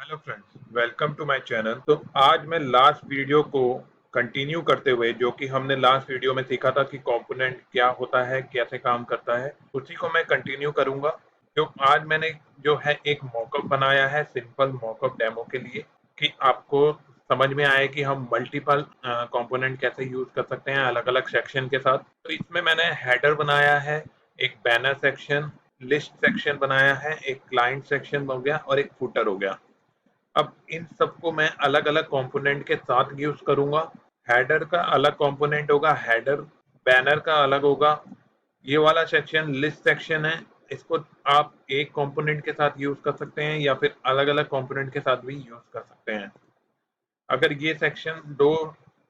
Hello friends, welcome to my channel. तो आज मैं लास्ट वीडियो को कंटिन्यू करते हुए जो कि हमने लास्ट वीडियो में सीखा था कि कंपोनेंट क्या होता है, कैसे काम करता है, उसी को मैं कंटिन्यू करूंगा। जो आज मैंने जो है एक मॉकअप बनाया है, सिंपल मॉकअप डेमो के लिए, कि आपको समझ में आए कि हम मल्टीपल कंपोनेंट कैसे यूज कर सकते हैं अलग अलग सेक्शन के साथ। तो इसमें मैंने हेडर बनाया है, एक बैनर सेक्शन, लिस्ट सेक्शन बनाया है, एक क्लाइंट सेक्शन हो गया और एक फुटर हो गया। अब इन सबको मैं अलग अलग कंपोनेंट के साथ यूज करूंगा। हेडर का अलग कंपोनेंट होगा, हेडर बैनर का अलग होगा। ये वाला सेक्शन लिस्ट सेक्शन है, इसको आप एक कंपोनेंट के साथ यूज कर सकते हैं या फिर अलग अलग कंपोनेंट के साथ भी यूज कर सकते हैं। अगर ये सेक्शन दो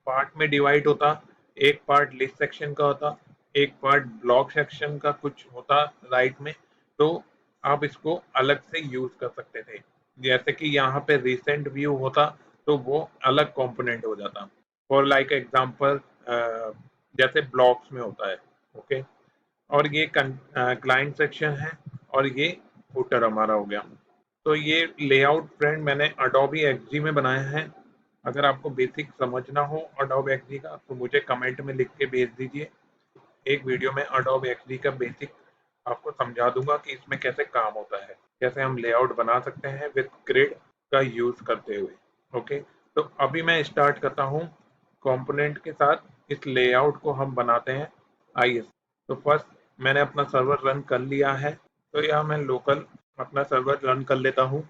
पार्ट में डिवाइड होता, एक पार्ट लिस्ट सेक्शन का होता, एक पार्ट ब्लॉक सेक्शन का कुछ होता राइट में, तो आप इसको अलग से यूज कर सकते थे। जैसे कि यहाँ पे रिसेंट व्यू होता तो वो अलग कंपोनेंट हो जाता। फॉर लाइक एग्जांपल, जैसे ब्लॉक्स में होता है। ओके। और ये क्लाइंट सेक्शन है और ये फुटर हमारा हो गया। तो ये लेआउट फ्रेंड मैंने अडोबी एक्सजी में बनाया है। अगर आपको बेसिक समझना हो अडोबी एक्सजी का तो मुझे कमेंट में लिख के भेज दीजिए। एक वीडियो में अडोबी एक्सजी का बेसिक आपको समझा दूंगा कि इसमें कैसे काम होता है, कैसे हम लेआउट बना सकते हैं विद ग्रिड का यूज करते हुए। ओके। तो अभी मैं स्टार्ट करता हूँ कंपोनेंट के साथ। इस लेआउट को हम बनाते हैं। आइए। तो फर्स्ट मैंने अपना सर्वर रन कर लिया है। तो यहाँ मैं लोकल अपना सर्वर रन कर लेता हूँ,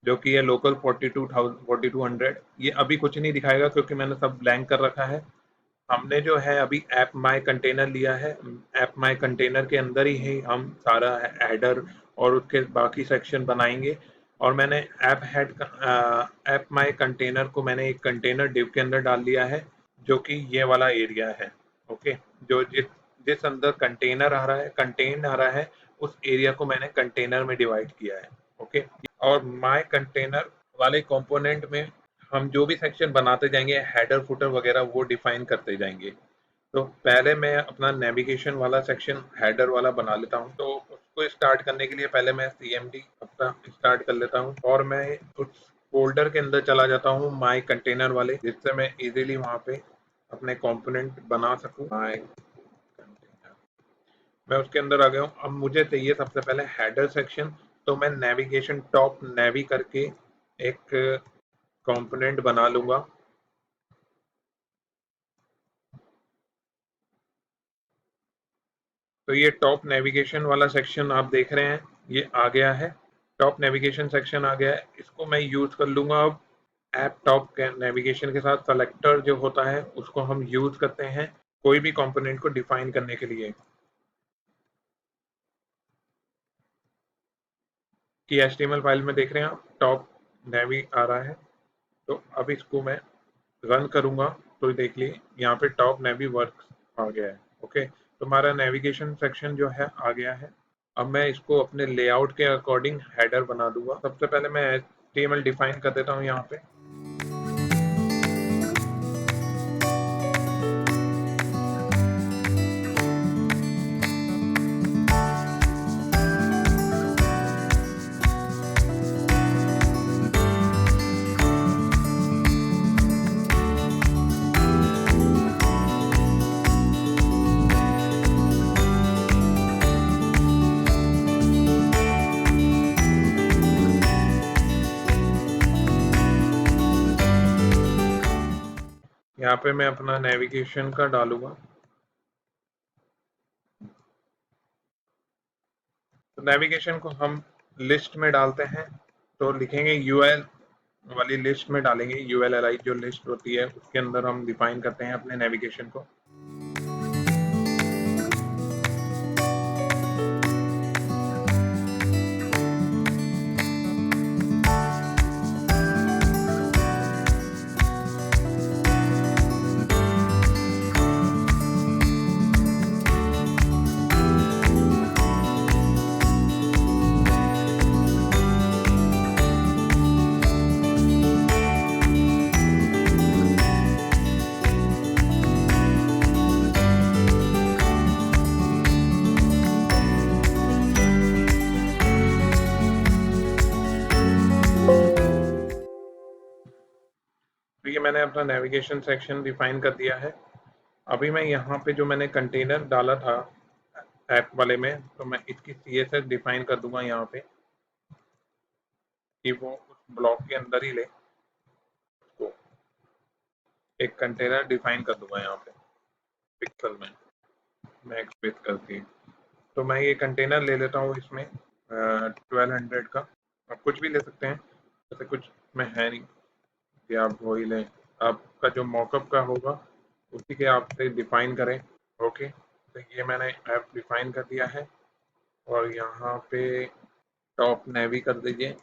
जो कि है लोकल 4200। ये अभी कुछ नहीं दिखाएगा क्योंकि मैंने सब ब्लैंक कर रखा है। हमने जो है अभी ऐप माई कंटेनर लिया है। ऐप माई कंटेनर के अंदर ही हम सारा हेडर और उसके बाकी सेक्शन बनाएंगे। और मैंने ऐप माई कंटेनर को मैंने एक कंटेनर डिव के अंदर डाल लिया है, जो कि ये वाला एरिया है। ओके। जो जिस जिस अंदर कंटेनर आ रहा है, कंटेन आ रहा है, उस एरिया को मैंने कंटेनर में डिवाइड किया है। ओके। और माई कंटेनर वाले कंपोनेंट में हम जो भी सेक्शन बनाते जाएंगे, हेडर फुटर वगैरह, वो डिफाइन करते जाएंगे। तो पहले मैं अपना नेविगेशन वाला सेक्शन हेडर वाला बना लेता हूँ। तो उसको स्टार्ट करने के लिए पहले मैं CMD अपना स्टार्ट कर लेता हूँ और मैं उस फोल्डर के अंदर चला जाता हूँ माई कंटेनर वाले, जिससे मैं इजीली वहाँ पे अपने कंपोनेंट बना सकूँ। माई कंटेनर, मैं उसके अंदर आ गया हूँ। अब मुझे चाहिए सबसे पहले हेडर सेक्शन। तो मैं नेविगेशन टॉप नेवी करके एक कंपोनेंट बना लूंगा। तो ये टॉप नेविगेशन वाला सेक्शन आप देख रहे हैं, ये आ गया है। टॉप नेविगेशन सेक्शन आ गया है, इसको मैं यूज कर लूंगा। अब ऐप टॉप नेविगेशन के साथ सेलेक्टर जो होता है उसको हम यूज करते हैं कोई भी कंपोनेंट को डिफाइन करने के लिए। कि HTML फाइल में देख रहे हैं आप, टॉप नेवी आ रहा है। तो अब इसको मैं रन करूंगा तो देखिए यहाँ पे टॉप नेवी वर्क आ गया है। ओके। तो हमारा नेविगेशन सेक्शन जो है आ गया है। अब मैं इसको अपने लेआउट के अकॉर्डिंग हेडर बना दूंगा। सबसे पहले मैं HTML डिफाइन कर देता हूँ यहाँ पे। यहाँ पे मैं अपना नेविगेशन का डालूंगा। तो नेविगेशन को हम लिस्ट में डालते हैं। तो लिखेंगे UL वाली लिस्ट में डालेंगे। ULLI जो लिस्ट होती है उसके अंदर हम डिफाइन करते हैं अपने नेविगेशन को। मैंने अपना नेविगेशन सेक्शन डिफाइन कर दिया है। अभी मैं यहाँ पे जो मैंने कंटेनर डाला था ऐप वाले में, तो मैं इसकी CSS डिफाइन कर दूंगा यहाँ पे कि वो उस ब्लॉक के अंदर ही ले। उसको एक कंटेनर डिफाइन कर दूंगा यहाँ पे पिक्सल में मैक्स विथ करके। तो मैं ये कंटेनर ले लेता हूँ इसमें 1200 का। आप कुछ भी ले सकते हैं, ऐसे कुछ में है नहीं कि आप वही लें। आपका जो मॉकअप का होगा उसी के आप से डिफाइन करें। ओके, तो ये मैंने ऐप डिफाइन कर दिया है और यहाँ पे टॉप नेवी कर दीजिए।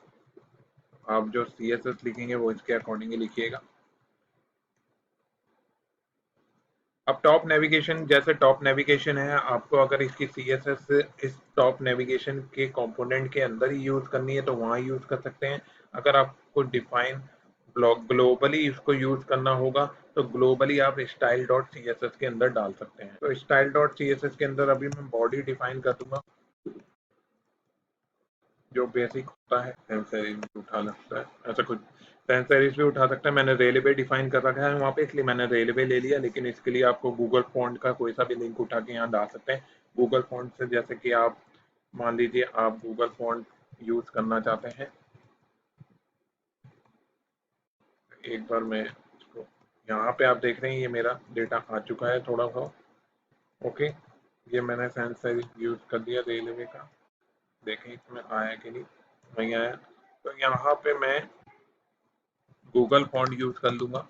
आप जो CSS लिखेंगे वो इसके अकॉर्डिंग ही लिखिएगा। अब टॉप नेविगेशन, जैसे टॉप नेविगेशन है, आपको अगर इसकी CSS इस टॉप नेविगेशन के कंपोनेंट के अंदर ही यूज करनी है तो वहाँ यूज कर सकते हैं। अगर आपको डिफाइन ब्लॉक ग्लोबली इसको यूज करना होगा तो ग्लोबली आप स्टाइल डॉट CSS के अंदर डाल सकते हैं। तो स्टाइल डॉट CSS के अंदर अभी मैं बॉडी डिफाइन कर दूंगा, जो बेसिक होता है। सेंस सेरीज भी उठा सकता है, ऐसा कुछ सेंस सेरीज भी उठा सकता है। मैंने रेलवे डिफाइन कर रखा है वहाँ पे, इसलिए मैंने रेलवे ले लिया। लेकिन इसके लिए आपको गूगल फॉन्ट का कोई सा भी लिंक उठा के यहाँ डाल सकते हैं। गूगल फॉन्ट से, जैसे कि आप मान लीजिए आप गूगल फॉन्ट यूज करना चाहते हैं, एक बार मैं इसको, यहाँ पे आप देख रहे हैं ये मेरा डेटा आ चुका है थोड़ा सा। ओके, ये मैंने सेंस सेरीज यूज कर दिया रेलवे का। देखें इसमें आया कि नहीं आया। तो यहाँ पे मैं गूगल फॉन्ट यूज कर लूंगा।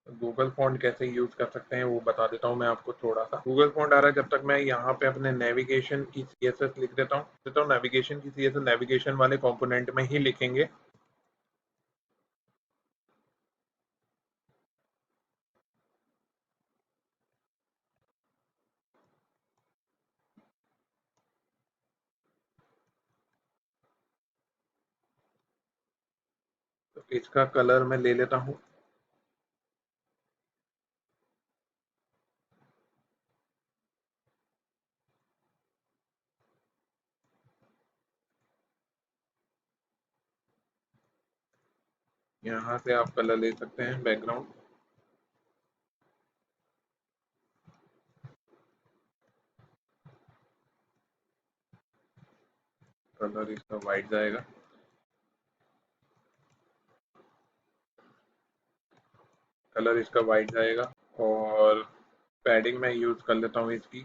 गूगल फॉन्ट कैसे यूज कर सकते हैं वो बता देता हूँ मैं आपको थोड़ा सा। गूगल फॉन्ट आ रहा है, जब तक मैं यहाँ पे अपने नेविगेशन की CSS लिख देता हूँ। नेविगेशन की CSS नेविगेशन वाले कंपोनेंट में ही लिखेंगे। तो इसका कलर मैं ले लेता हूँ। यहाँ से आप कलर ले सकते हैं बैकग्राउंड। कलर इसका वाइट जाएगा। कलर इसका वाइट जाएगा। और पैडिंग में यूज कर लेता हूँ इसकी,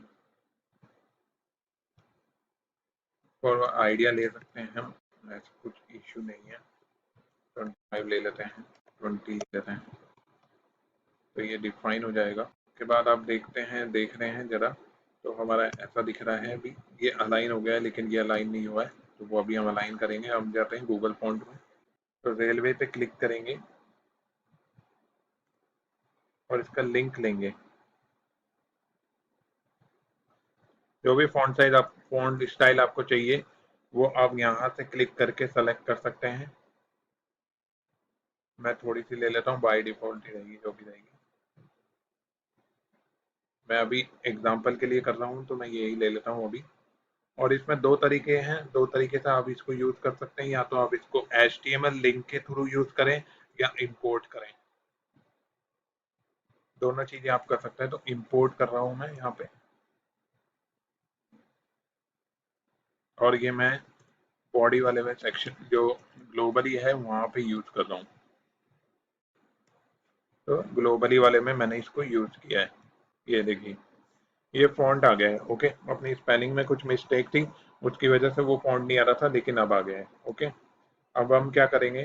और आइडिया ले सकते हैं हम, ऐसा कुछ इश्यू नहीं है। 25 ले लेते हैं, 20 ले लेते हैं, तो ये डिफाइन हो जाएगा। उसके बाद आप देखते हैं, देख रहे हैं जरा, तो हमारा ऐसा दिख रहा है। अभी ये अलाइन हो गया है, लेकिन ये अलाइन नहीं हुआ है, तो वो अभी हम अलाइन करेंगे। हम जाते हैं गूगल फॉन्ट में, तो रेलवे पे क्लिक करेंगे और इसका लिंक लेंगे। जो भी फॉन्ट साइज आप, फॉन्ट स्टाइल आपको चाहिए वो आप यहाँ से क्लिक करके सेलेक्ट कर सकते हैं। मैं थोड़ी सी ले लेता हूँ, बाय डिफॉल्ट ही रहेगी जो भी रहेगी। मैं अभी एग्जाम्पल के लिए कर रहा हूँ तो मैं यही ले लेता हूँ अभी। और इसमें दो तरीके हैं, दो तरीके से आप इसको यूज कर सकते हैं। या तो आप इसको HTML लिंक के थ्रू यूज करें या इंपोर्ट करें, दोनों चीजें आप कर सकते हैं। तो इंपोर्ट कर रहा हूं मैं यहाँ पे, और ये मैं बॉडी वाले में सेक्शन जो ग्लोबली है वहां पे यूज कर रहा हूँ। तो ग्लोबली वाले में मैंने इसको यूज किया है। ये देखिए ये फॉन्ट आ गया है। ओके, अपनी स्पेलिंग में कुछ मिस्टेक थी, उसकी वजह से वो फॉन्ट नहीं आ रहा था, लेकिन अब आ गया है। ओके, अब हम क्या करेंगे,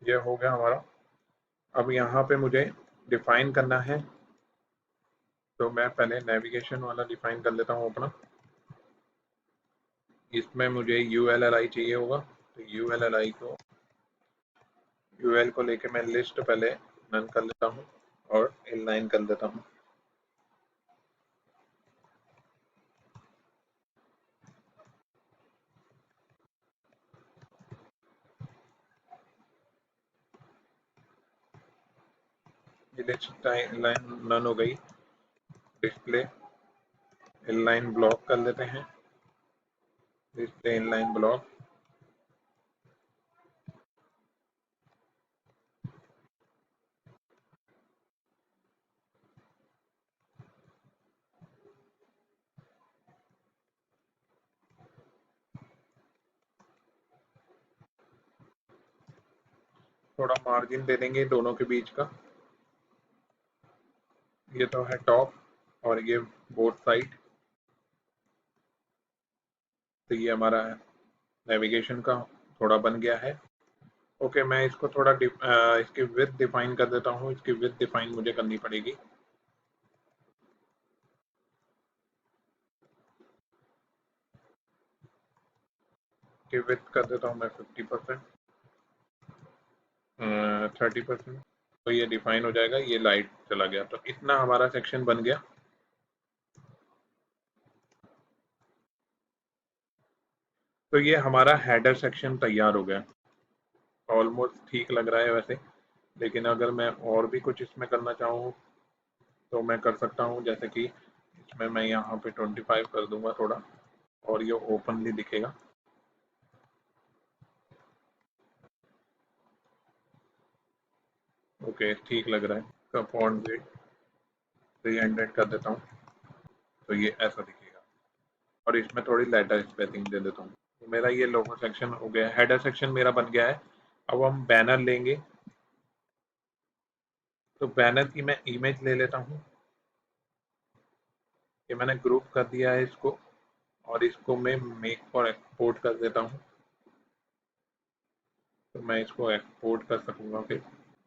ये हो गया हमारा। अब यहाँ पे मुझे डिफाइन करना है, तो मैं पहले नेविगेशन वाला डिफाइन कर लेता हूँ अपना। इसमें मुझे ULLI चाहिए होगा, तो UL को लेके मैं लिस्ट पहले रन कर लेता हूँ और इनलाइन कर देता हूँ। ये लिस्ट इनलाइन रन हो गई। डिस्प्ले इनलाइन ब्लॉक कर लेते हैं, डिस्प्ले इनलाइन ब्लॉक। थोड़ा मार्जिन दे देंगे दोनों के बीच का। ये तो है टॉप और ये बोथ साइड। तो ये हमारा नेविगेशन का थोड़ा बन गया है। ओके, मैं इसको थोड़ा इसकी विड्थ डिफाइन कर देता हूँ। इसकी विड्थ डिफाइन मुझे करनी पड़ेगी। की विड्थ कर देता हूँ मैं 50%, 30%। तो ये डिफाइन हो जाएगा। ये लाइट चला गया, तो इतना हमारा सेक्शन बन गया। तो ये हमारा हेडर सेक्शन तैयार हो गया। ऑलमोस्ट ठीक लग रहा है वैसे, लेकिन अगर मैं और भी कुछ इसमें करना चाहूँ तो मैं कर सकता हूँ। जैसे कि इसमें मैं यहाँ पे 25 कर दूंगा थोड़ा, और ये ओपनली दिखेगा। ओके, ठीक लग रहा है। इसका फॉन्ट वेट 300 कर देता हूँ, तो ये ऐसा दिखेगा। और इसमें थोड़ी लेटर स्पेसिंग दे देता हूँ। तो मेरा ये लोगो सेक्शन हो गया, हेडर सेक्शन मेरा बन गया है। अब हम बैनर लेंगे। तो बैनर की मैं इमेज ले लेता हूँ। ये मैंने ग्रुप कर दिया है इसको, और इसको मैं मेक फॉर एक्सपोर्ट कर देता हूँ। तो मैं इसको एक्सपोर्ट कर सकूँगा फिर।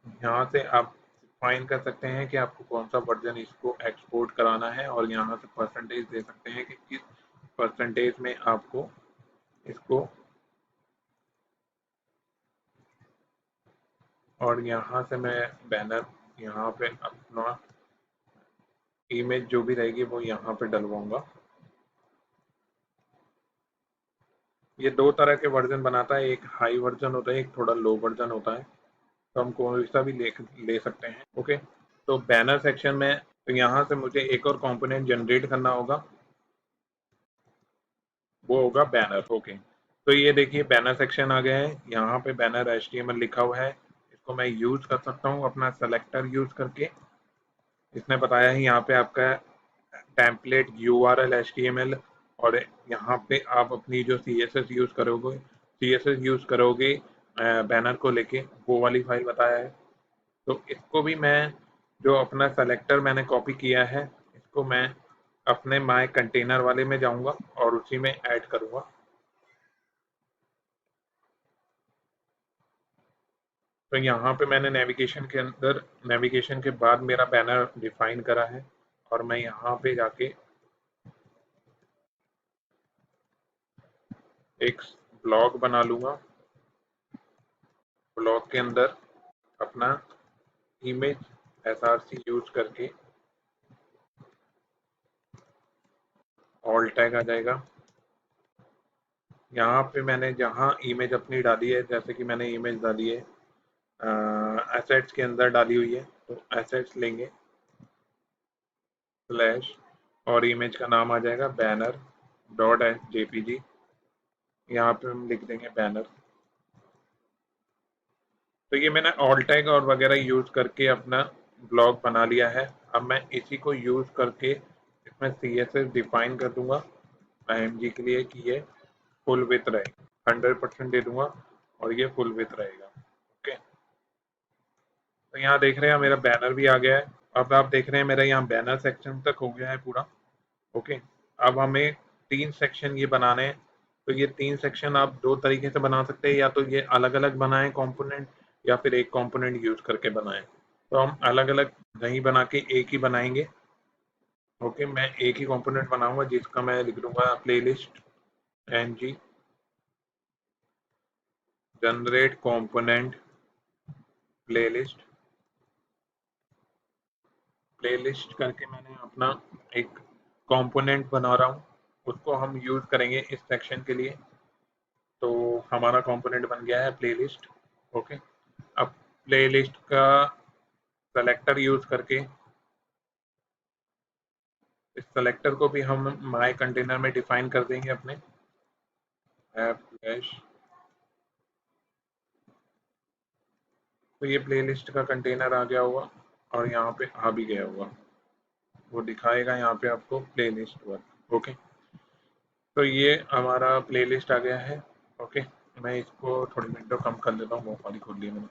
यहाँ से आप फाइन कर सकते हैं कि आपको कौन सा वर्जन इसको एक्सपोर्ट कराना है, और यहाँ से परसेंटेज दे सकते हैं कि किस परसेंटेज में आपको इसको। और यहाँ से मैं बैनर, यहाँ पे अपना इमेज जो भी रहेगी वो यहाँ पे डलवाऊंगा। ये दो तरह के वर्जन बनाता है, एक हाई वर्जन होता है, एक थोड़ा लो वर्जन होता है। तो हम कोई सा भी ले सकते हैं। ओके, तो बैनर सेक्शन में, तो यहाँ से मुझे एक और कंपोनेंट जनरेट करना होगा, वो होगा बैनर। ओके, तो ये देखिए बैनर सेक्शन आ गया है। यहाँ पे बैनर HTML लिखा हुआ है। इसको मैं यूज कर सकता हूँ अपना सेलेक्टर यूज करके। इसने बताया है यहाँ पे आपका टेम्पलेट URL HTML, और यहाँ पे आप अपनी जो CSS यूज करोगे बैनर को लेके, वो वाली फाइल बताया है। तो इसको भी मैं, जो अपना सेलेक्टर मैंने कॉपी किया है, इसको मैं अपने माय कंटेनर वाले में जाऊंगा और उसी में ऐड करूंगा। तो यहाँ पे मैंने नेविगेशन के बाद मेरा बैनर डिफाइन करा है, और मैं यहाँ पे जाके एक ब्लॉग बना लूंगा। ब्लॉग के अंदर अपना इमेज SRC यूज करके ऑल टैग आ जाएगा। यहाँ पे मैंने जहाँ इमेज अपनी डाली है, जैसे कि मैंने इमेज डाली है एसेट्स के अंदर डाली हुई है, तो एसेट्स लेंगे स्लैश, और इमेज का नाम आ जाएगा बैनर डॉट JPG। यहाँ पे हम लिख देंगे बैनर। तो ये मैंने ऑल टैग और वगैरह यूज करके अपना ब्लॉग बना लिया है। अब मैं इसी को यूज करके इसमें CSS डिफाइन कर दूंगा IMG के लिए कि ये फुल विथ रहे, 100% दे दूंगा, और ये फुल विथ रहेगा। ओके, तो यहाँ देख रहे हैं मेरा बैनर भी आ गया है। अब आप देख रहे हैं मेरा यहाँ बैनर सेक्शन तक हो गया है पूरा। ओके, अब हमें 3 सेक्शन ये बनाने हैं। तो ये 3 सेक्शन आप 2 तरीके से बना सकते हैं, या तो ये अलग अलग बनाएं कंपोनेंट, या फिर एक कंपोनेंट यूज करके बनाएं। तो हम अलग अलग नहीं बना के एक ही बनाएंगे। ओके, मैं एक ही कंपोनेंट बनाऊंगा जिसका मैं लिख दूंगा playlist ng generate component playlist. Playlist करके मैंने अपना एक कंपोनेंट बना रहा हूँ, उसको हम यूज करेंगे इस सेक्शन के लिए। तो हमारा कंपोनेंट बन गया है प्लेलिस्ट। ओके, अब प्लेलिस्ट का सेलेक्टर यूज करके इस सेलेक्टर को भी हम माय कंटेनर में डिफाइन कर देंगे अपने ऐप फ्लैश। तो ये प्लेलिस्ट का कंटेनर आ गया होगा, और यहाँ पे आ भी गया होगा, वो दिखाएगा यहाँ पे आपको प्लेलिस्ट वर्क। ओके, तो ये हमारा प्लेलिस्ट आ गया है। ओके, मैं इसको थोड़ी विंडो कम कर देता हूँ, बहुत सारी खोल ली मैंने।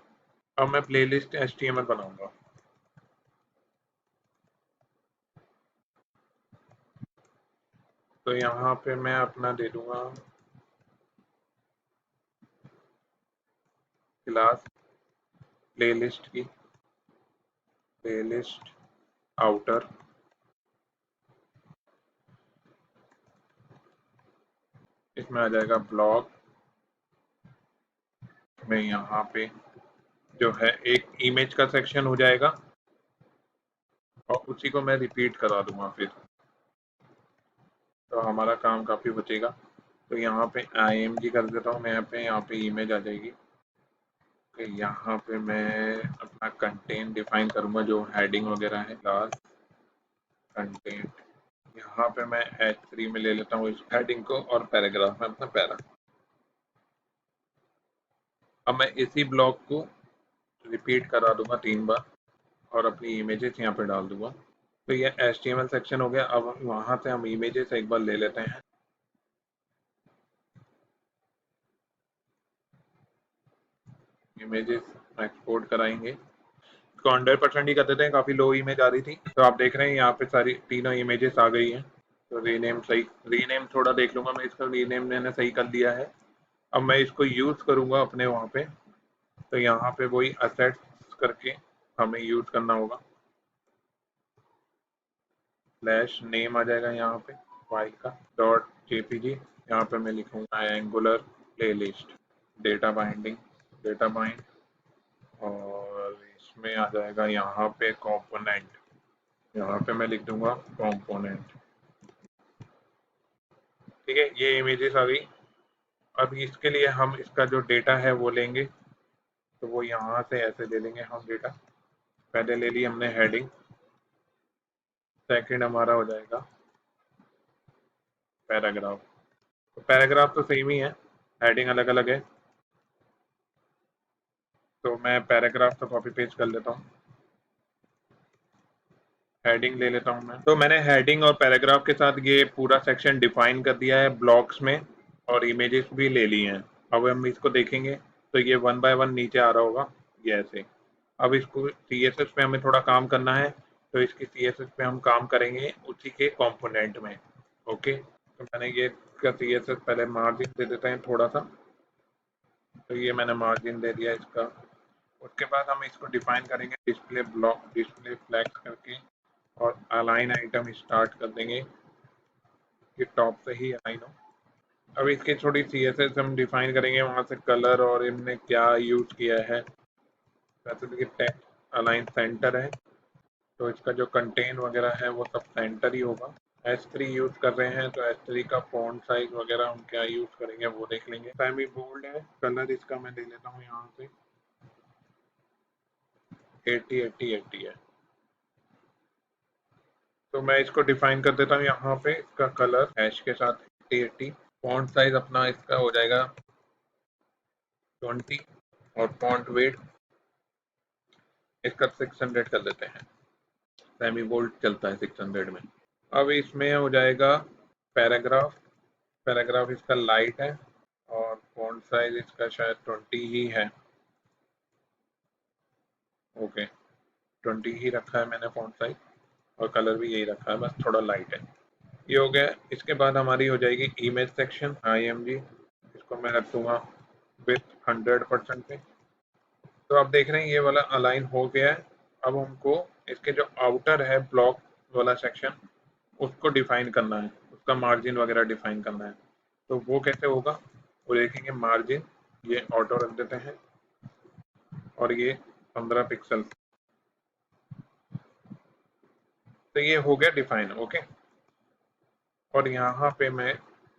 अब मैं प्लेलिस्ट HTML बनाऊंगा। तो यहाँ पे मैं अपना दे दूंगा क्लास प्लेलिस्ट की, प्लेलिस्ट आउटर, इसमें आ जाएगा ब्लॉग में, यहाँ पे जो है एक इमेज का सेक्शन हो जाएगा और उसी को मैं रिपीट करा दूंगा फिर, तो हमारा काम काफ़ी बचेगा। तो यहाँ पे IMG कर देता हूँ मैं, यहाँ पे इमेज आ जाएगी। तो यहाँ पे मैं अपना कंटेंट डिफाइन करूँगा, जो हेडिंग वगैरह है, क्लास कंटेंट। यहाँ पे मैं H3 में ले लेता हूँ इस हेडिंग को और पैराग्राफ में अपना पैरा। अब मैं इसी ब्लॉक को रिपीट करा दूंगा 3 बार और अपनी इमेजेस यहाँ पे डाल दूंगा। तो ये HTML सेक्शन हो गया। अब वहाँ से हम इमेजेस एक बार ले लेते हैं। इमेजेस एक्सपोर्ट कराएंगे, इसको 100% ही कर देते हैं, काफ़ी लो इमेज आ रही थी। तो आप देख रहे हैं यहाँ पे सारी तीनों इमेजेस आ गई हैं। तो रीनेम सही, रीनेम थोड़ा देख लूँगा मैं, इसका रीनेम मैंने सही कर दिया है। अब मैं इसको यूज़ करूँगा अपने वहाँ पे। तो यहाँ पे वही असेट्स करके हमें यूज़ करना होगा। स्लैश नेम आ जाएगा यहाँ पे फाइल का, डॉट JPG। यहाँ पे मैं लिखूँगा angular playlist, data binding, data bind, और इसमें आ जाएगा यहाँ पे कंपोनेंट। यहाँ पे मैं लिख दूंगा कंपोनेंट। ठीक है, ये इमेजेस आ गई। अब इसके लिए हम इसका जो डेटा है वो लेंगे, तो वो यहाँ से ऐसे ले लेंगे हम डेटा। पहले ले ली हमने हेडिंग, सेकंड हमारा हो जाएगा पैराग्राफ। तो पैराग्राफ तो सेम ही है, हेडिंग अलग अलग है। तो मैं पैराग्राफ तो कॉपी पेस्ट कर लेता हूँ, हेडिंग ले लेता हूँ मैं। तो मैंने हेडिंग और पैराग्राफ के साथ ये पूरा सेक्शन डिफाइन कर दिया है ब्लॉक्स में, और इमेजेस भी ले ली हैं। अब हम इसको देखेंगे तो ये 1 बाय 1 नीचे आ रहा होगा, ये ऐसे। अब इसको CSS पे हमें थोड़ा काम करना है, तो इसकी CSS पे हम काम करेंगे उसी के कंपोनेंट में। ओके, तो मैंने ये इसका CSS पहले मार्जिन दे देते हैं थोड़ा सा। तो ये मैंने मार्जिन दे दिया इसका। उसके बाद हम इसको डिफाइन करेंगे डिस्प्ले ब्लॉक, डिस्प्ले फ्लैग्स करके, और अलाइन आइटम स्टार्ट कर देंगे कि टॉप से ही अलाइन हो। अब इसकी थोड़ी CSS हम डिफाइन करेंगे, वहाँ से कलर और इनने क्या यूज़ किया है। वैसे देखिए टेक्स्ट अलाइन सेंटर है, तो इसका जो कंटेंट वगैरह है वो सब सेंटर ही होगा। H3 यूज़ कर रहे हैं, तो H3 का फॉन्ट साइज वगैरह हम क्या यूज़ करेंगे वो देख लेंगे। सेमी बोल्ड है, कलर इसका मैं ले लेता हूँ यहाँ से 80-80-80 है। तो मैं इसको डिफाइन कर देता हूँ यहाँ पे, इसका कलर हैश के साथ 80-80। फॉन्ट साइज अपना इसका हो जाएगा 20, और फॉन्ट वेट इसका 600 कर देते हैं। सेमी बोल्ड चलता है 600 में। अब इसमें हो जाएगा पैराग्राफ, पैराग्राफ इसका लाइट है, और फॉन्ट साइज इसका शायद 20 ही है। ओके, 20 ही रखा है मैंने फॉन्ट साइज, और कलर भी यही रखा है, बस थोड़ा लाइट है। ये हो गया। इसके बाद हमारी हो जाएगी इमेज सेक्शन, IMG। इसको मैं रख दूंगा विथ 100% पे। तो आप देख रहे हैं ये वाला अलाइन हो गया है। अब हमको इसके जो आउटर है ब्लॉक वाला सेक्शन, उसको डिफाइन करना है, उसका मार्जिन वगैरह डिफाइन करना है। तो वो कैसे होगा, वो देखेंगे। मार्जिन ये ऑटो रख देते हैं, और ये 15 पिक्सल। तो ये हो गया डिफाइन। ओके, और यहाँ पे मैं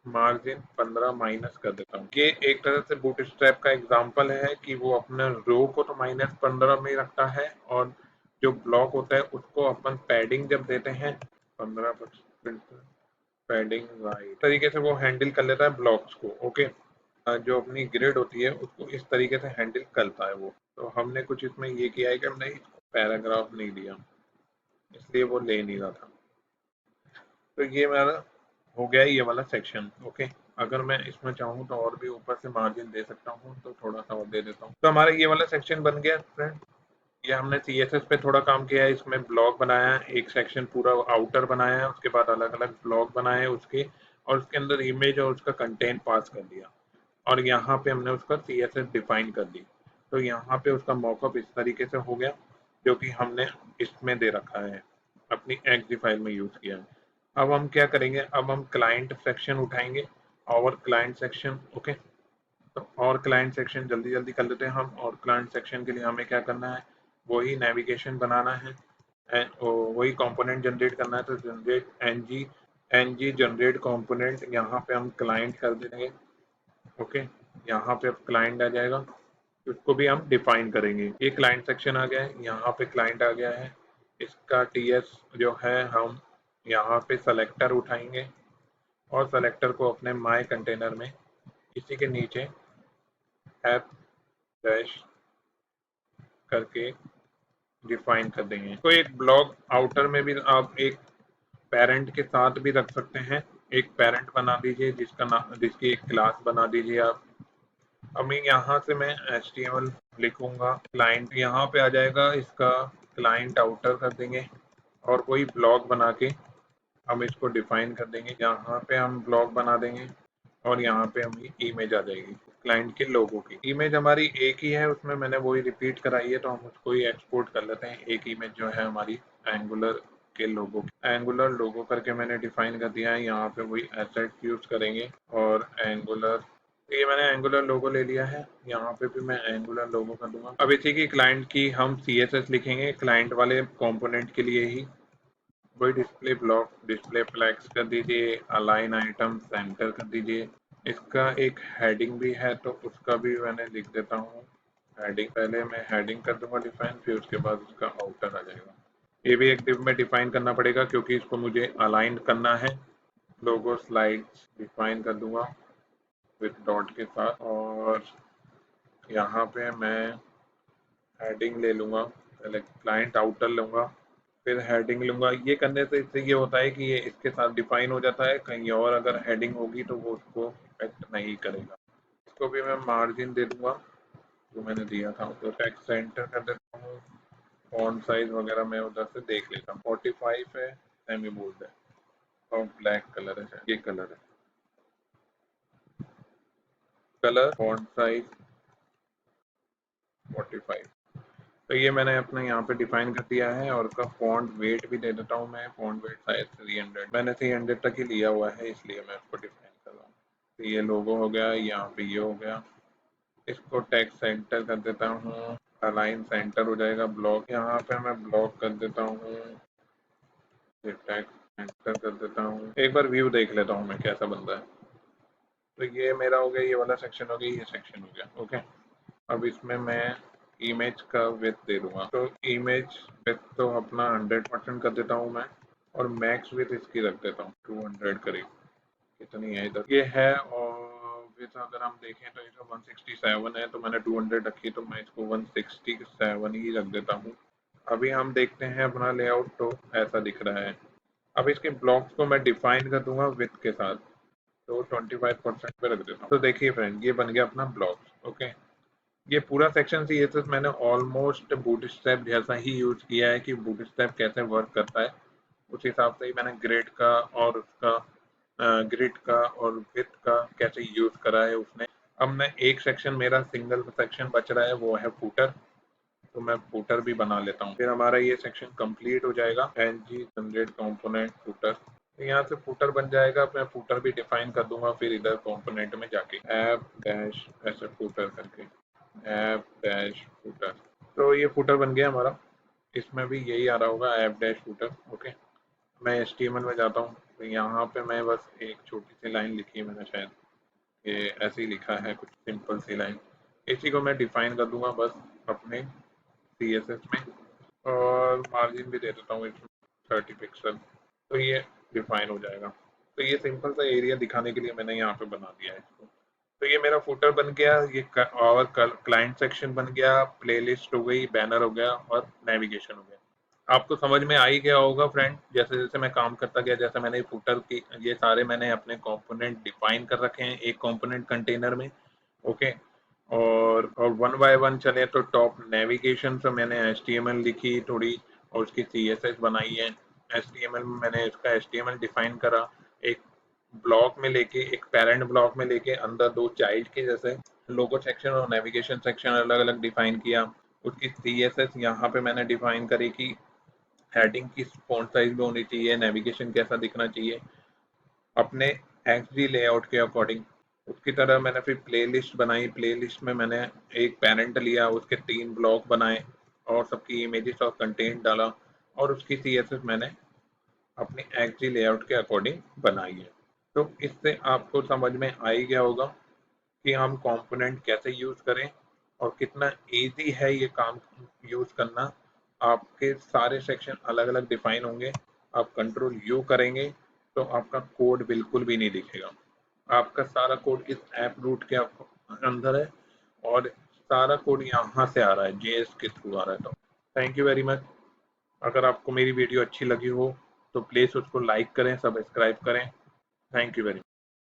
मार्जिन 15 माइनस कर देता हूँ। ये एक तरह से बूटस्ट्रैप का एग्जांपल है कि वो अपने रो को तो -15 में रखता है, और जो ब्लॉक होता है उसको अपन पैडिंग जब देते हैं 15% पैडिंग, राइट तरीके से वो हैंडल कर लेता है ब्लॉक्स को। ओके, जो अपनी ग्रिड होती है उसको इस तरीके से हैंडल करता है वो। तो हमने कुछ इसमें ये किया है कि हमने इसको पैराग्राफ नहीं दिया, इसलिए वो ले नहीं रहा था। तो ये मेरा हो गया ये वाला सेक्शन। ओके, अगर मैं इसमें चाहूँ तो और भी ऊपर से मार्जिन दे सकता हूँ, तो थोड़ा सा और दे देता हूँ। तो हमारा ये वाला सेक्शन बन गया फ्रेंड। ये हमने CSS पे थोड़ा काम किया है, इसमें ब्लॉक बनाया है, एक सेक्शन पूरा आउटर बनाया है, उसके बाद अलग अलग ब्लॉक बनाए उसके, और उसके अंदर इमेज और उसका कंटेंट पास कर दिया, और यहाँ पे हमने उसका CSS डिफाइन कर दी। तो यहाँ पे उसका मॉकअप इस तरीके से हो गया, जो कि हमने इसमें दे रखा है, अपनी XZ फाइल में यूज किया है। अब हम क्या करेंगे, अब हम क्लाइंट सेक्शन उठाएंगे, और क्लाइंट सेक्शन। ओके, तो और क्लाइंट सेक्शन जल्दी जल्दी कर लेते हैं हम। और क्लाइंट सेक्शन के लिए हमें क्या करना है, वही नेविगेशन बनाना है, वही कंपोनेंट जनरेट करना है। तो जनरेट एनजी जनरेट कंपोनेंट, यहाँ पे हम क्लाइंट कर देंगे। ओके, यहाँ पे अब क्लाइंट आ जाएगा, उसको भी हम डिफाइन करेंगे। ये क्लाइंट सेक्शन आ गया है, यहाँ पे क्लाइंट आ गया है। इसका TS जो है, हम यहाँ पे सेलेक्टर उठाएंगे, और सेलेक्टर को अपने माय कंटेनर में इसी के नीचे ऐप डैश करके डिफाइन कर देंगे। तो एक ब्लॉक आउटर में भी आप एक पेरेंट के साथ भी रख सकते हैं। एक पेरेंट बना दीजिए, जिसका नाम, जिसकी एक क्लास बना दीजिए आप। अब यहाँ से मैं HTML लिखूंगा, क्लाइंट यहाँ पे आ जाएगा, इसका क्लाइंट आउटर कर देंगे, और कोई ब्लॉक बना के हम इसको डिफाइन कर देंगे। यहाँ पे हम ब्लॉक बना देंगे, और यहाँ पे हमारी इमेज आ जाएगी क्लाइंट के लोगो की। इमेज हमारी एक ही है, उसमें मैंने वही रिपीट कराई है, तो हम उसको ही एक्सपोर्ट कर लेते हैं। एक इमेज जो है हमारी एंगुलर के लोगो, एंगुलर लोगो करके मैंने डिफाइन कर दिया है। यहाँ पे वही एसेट यूज करेंगे, और एंगुलर, ये मैंने एंगुलर लोगो ले लिया है, यहाँ पे भी मैं एंगुलर लोगो कर दूंगा। अब इसी की क्लाइंट की हम CSS लिखेंगे, क्लाइंट वाले कंपोनेंट के लिए ही। वही डिस्प्ले ब्लॉक, डिस्प्ले फ्लैक्स कर दीजिए, अलाइन आइटम सेंटर कर दीजिए। इसका एक हेडिंग भी है, तो उसका भी मैंने लिख देता हूँ। हेडिंग, पहले मैं हेडिंग कर दूंगा डिफाइन, फिर उसके बाद उसका आउटर आ जाएगा। ये भी एक डिव में डिफाइन करना पड़ेगा, क्योंकि इसको मुझे अलाइन करना है। लोगो स्लाइड्स डिफाइन कर दूंगा विथ डॉट के साथ, और यहाँ पे मैं हेडिंग ले लूँगा, पहले क्लाइंट आउटर लूँगा, फिर हेडिंग लूँगा। ये करने से इससे ये होता है कि ये इसके साथ डिफाइन हो जाता है, कहीं और अगर हेडिंग होगी तो वो उसको इफेक्ट नहीं करेगा। इसको भी मैं मार्जिन दे दूँगा जो मैंने दिया था, तो टेक्स्ट सेंटर कर देता हूँ। फॉन्ट साइज वगैरह मैं उधर से देख लेता हूँ। 45 है, सेमी बोल्ड है, और ब्लैक कलर है, ये कलर है। Colour, font size 45। तो ये मैंने अपने यहाँ पे डिफाइन कर दिया है, और उसका फॉन्ट वेट भी दे देता हूँ मैं। फॉन्ट वेट शायद 300, मैंने 300 तक ही लिया हुआ है, इसलिए मैं उसको डिफाइन कर रहा हूँ। तो ये लोगो हो गया, यहाँ पे ये हो गया। इसको टेक्स्ट सेंटर कर देता हूँ, अलाइन सेंटर हो जाएगा। ब्लॉक, यहाँ पे मैं ब्लॉक कर देता हूँ, टेक्स्ट सेंटर कर देता हूँ। एक बार व्यू देख लेता हूँ मैं कैसा बनता है। तो ये मेरा हो गया, ये वाला सेक्शन हो गया, ये सेक्शन हो गया। ओके, अब इसमें मैं इमेज का विड्थ दे दूंगा। तो इमेज विड्थ तो अपना 100% कर देता हूँ मैं, और मैक्स विड्थ इसकी रख देता हूँ 200 करीब। कितनी है इधर, ये है। और विड्थ अगर हम देखें तो इसका 167 है, तो मैंने 200 रखी, तो मैं इसको 167 ही रख देता हूँ। अभी हम देखते हैं अपना लेआउट, तो ऐसा दिख रहा है। अब इसके ब्लॉक्स को मैं डिफाइन कर दूंगा विड्थ के साथ, तो 25% पे रख देता हूँ। तो देखिए फ्रेंड, ये बन गया अपना ब्लॉक्स। ओके, ये पूरा सेक्शन CSS मैंने ऑलमोस्ट बूटस्ट्रैप जैसा ही यूज किया है, कि बूटस्ट्रैप कैसे वर्क करता है उस हिसाब से ही मैंने ग्रिड का और उसका ग्रिड का और विड्थ का कैसे यूज करा है उसने। अब मैं एक सेक्शन, मेरा सिंगल सेक्शन बच रहा है, वो है फूटर। तो मैं फूटर भी बना लेता हूँ, फिर हमारा ये सेक्शन कंप्लीट हो जाएगा। एनजी जनरेट कंपोनेंट फूटर, तो यहाँ से फूटर बन जाएगा। मैं फूटर भी डिफाइन कर दूंगा, फिर इधर कंपोनेंट में जाके ऐप डैश ऐसे फूटर करके ऐप डैश फूटर। तो ये फूटर बन गया हमारा। इसमें भी यही आ रहा होगा, ऐप डैश फूटर। ओके, मैं HTML में जाता हूँ, तो यहाँ पे मैं बस एक छोटी सी लाइन लिखी है मैंने शायद, ये ऐसे ही लिखा है कुछ सिंपल सी लाइन। इसी को मैं डिफाइन कर दूंगा बस अपने CSS में, और मार्जिन भी दे देता हूँ इसमें 30 पिक्सल। तो ये डिफाइन हो जाएगा। तो ये सिंपल सा एरिया दिखाने के लिए मैंने यहाँ पे बना दिया है इसको। तो ये मेरा फुटर बन गया, ये और क्लाइंट सेक्शन बन गया, प्लेलिस्ट हो गई, बैनर हो गया, और नेविगेशन हो गया। आपको समझ में आ ही गया होगा फ्रेंड, जैसे जैसे मैं काम करता गया, जैसे मैंने फुटर की ये सारे मैंने अपने कंपोनेंट डिफाइन कर रखे हैं एक कंपोनेंट कंटेनर में। ओके, और वन बाय वन चले तो टॉप नेविगेशन से मैंने HTML लिखी थोड़ी, और उसकी CSS बनाई है। HTML में मैंने इसका HTML डिफाइन करा, एक ब्लॉक में लेके, एक पेरेंट ब्लॉक में लेके अंदर दो चाइल्ड के जैसे लोगो सेक्शन और नेविगेशन सेक्शन अलग अलग डिफाइन किया। उसकी CSS यहाँ पे मैंने डिफाइन करी कि हेडिंग की फॉन्ट साइज में होनी चाहिए, नेविगेशन कैसा दिखना चाहिए अपने XG लेआउट के अकॉर्डिंग। उसकी तरह मैंने फिर प्लेलिस्ट बनाई, प्लेलिस्ट में मैंने एक पैरेंट लिया, उसके 3 ब्लॉक बनाए और सबकी इमेजेस और कंटेंट डाला, और उसकी CSS मैंने अपनी XG लेआउट के अकॉर्डिंग बनाई है। तो इससे आपको समझ में आ ही गया होगा कि हम कंपोनेंट कैसे यूज करें और कितना इजी है ये काम यूज करना। आपके सारे सेक्शन अलग अलग डिफाइन होंगे, आप कंट्रोल यू करेंगे तो आपका कोड बिल्कुल भी नहीं दिखेगा। आपका सारा कोड इस ऐप रूट के अंदर है, और सारा कोड यहाँ से आ रहा है, JS के थ्रू आ रहा है। तो थैंक यू वेरी मच। अगर आपको मेरी वीडियो अच्छी लगी हो तो प्लीज़ उसको लाइक करें, सब्सक्राइब करें। Thank you very